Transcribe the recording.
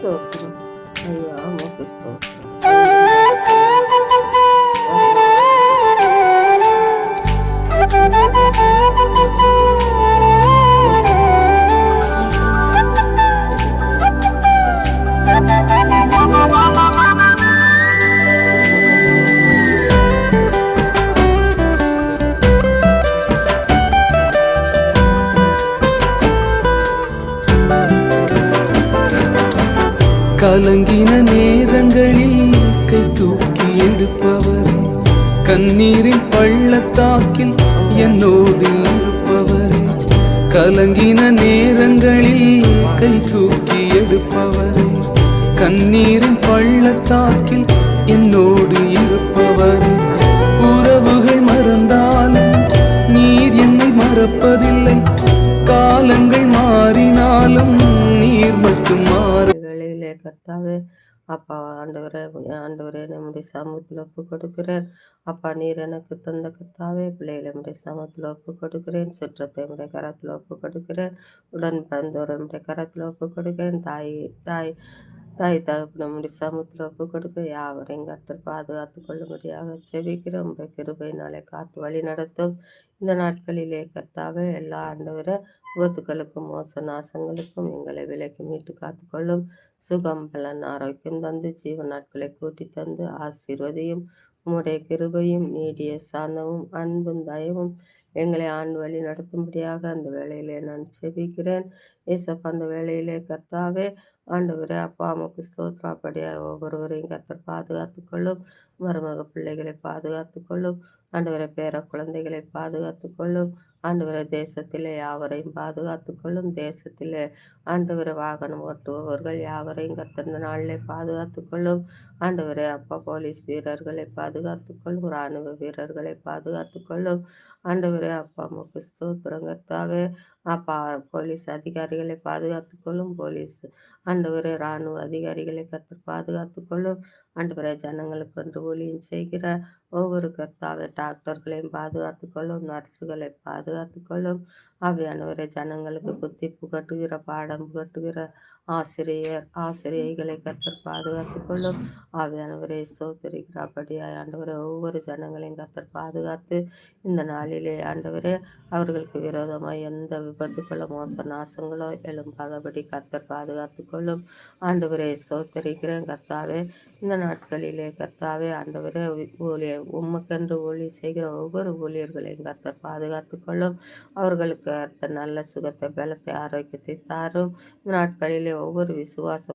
ஸ்தோத்திரம். ஐயா உமக்கு ஸ்தோத்திரம். ஹalleluya. கலங்கின நேரங்களில் கை தூக்கி எடுப்பவரே, கண்ணீரின் பள்ளத்தாக்கில் என்னோடு இருப்பவரே. கலங்கின நேரங்களில் கை தூக்கி எடுப்பவரே, கண்ணீரின் பள்ளத்தாக்கில் என்னோடு இருப்பவரே. உறவுகள் மறந்தாலும் நீர் என்னை மறப்பதில்லை, காலங்கள் மாறினாலும் நீர் மட்டும் மாற. வேளையிலே கர்த்தாவே அப்பா ஆண்டவரே நம்முடைய சமூகத்தில் ஒப்பு கொடுக்கிறேன். அப்பா நீர் எனக்கு தந்த கர்த்தாவே பிள்ளைகளை நம்முடைய சமூகத்தில் ஒப்பு கொடுக்கிறேன். சுற்றத்தை நம்முடைய கரத்தில் ஒப்பு கொடுக்கிறேன். உடன் பிறந்தோர் நம்முடைய கரத்தில் ஒப்பு கொடுக்கிறேன். தாய் தகப்பு நம்முடைய சமூகத்தில் ஒப்பு கொடுக்க யாவரையும் கர்த்தர் பாதுகாத்து கொள்ளும்படியாக ஜெபிக்கிறோம். உங்களுடைய கிருபையினாலே காத்து வழி நடத்தும். இந்த நாட்களிலே கர்த்தாவே எல்லா ஆண்டவரை விபத்துக்களுக்கும் மோச நாசங்களுக்கும் எங்களை விலைக்கு மீட்டு காத்துக்கொள்ளும். சுகம் பலன் ஆரோக்கியம் தந்து ஜீவ நாட்களை கூட்டி தந்து ஆசீர்வதியும். உம்முடைய கிருபையும் நீடிய சாந்தமும் அன்பும் தயவும் எங்களை ஆண்டு வழி நடத்தும்படியாக அந்த வேளையிலே நான் செபிக்கிறேன். ஏசப்பா அந்த வேளையிலே கர்த்தாவே ஆண்டவரே அப்பா அம்மாவுக்கு ஸ்தோத்திரப்படியாக ஒவ்வொருவரையும் கர்த்தர் பாதுகாத்து கொள்ளும். மருமக பிள்ளைகளை பாதுகாத்து கொள்ளும். ஆண்டவரை பேர குழந்தைகளை பாதுகாத்து கொள்ளும். ஆண்டவரை தேசத்திலே யாவரையும் பாதுகாத்து கொள்ளும். தேசத்திலே ஆண்டவரை வாகனம் ஓட்டுபவர்கள் யாவரையும் கர்த்தர் இந்த நாளிலே பாதுகாத்து கொள்ளும். ஆண்டவரே அப்பா போலீஸ் வீரர்களை பாதுகாத்து கொள்ளும். இராணுவ வீரர்களை பாதுகாத்து கொள்ளும். ஆண்டவரே அப்பா அம்மாவுக்கு ஸ்தோத்திரம் கர்த்தாவே அப்பா போலீஸ் அதிகாரிகளை பாதுகாத்து கொள்ளும். போலீஸ் ஆண்டவரே இராணுவ அதிகாரிகளை கர்த்தர் பாதுகாத்து கொள்ளும். ஆண்டவரே ஜனங்களுக்கு என்று ஊழியம் செய்கிற ஒவ்வொரு கர்த்தாவே டாக்டர்களையும் பாதுகாத்து கொள்ளும். நர்ஸுகளை பாதுகாத்து கொள்ளும். ஆவியானவரை ஜனங்களுக்கு புத்தி புகட்டுகிற பாடம் புகட்டுகிற ஆசிரியைகளை கர்த்தர் பாதுகாத்து கொள்ளும். ஆவியானவரை ஸ்தோத்திரிக்கிறபடியாய் ஆண்டவரை ஒவ்வொரு ஜனங்களையும் கர்த்தர் பாதுகாத்து இந்த நாளிலே ஆண்டவரே அவர்களுக்கு விரோதமாய் எந்த விபத்துக்களோ மோச நாசங்களோ எழும்பாதபடி கர்த்தர் பாதுகாத்து கொள்ளும். ஆண்டவரை ஸ்தோத்திரிக்கிறேன் கர்த்தாவே இந்த நாட்களிலே கர்த்தாவே ஆண்டவரே உமக்கென்று ஊழியம் செய்கிற ஒவ்வொரு ஊழியர்களையும் கர்த்தர் பாதுகாத்து கொள்ளும். அவர்களுக்கு கர்த்தர் நல்ல சுகத்தை பலத்தை ஆரோக்கியத்தை தாரும். இந்த நாட்களிலே ஒவ்வொரு விசுவாச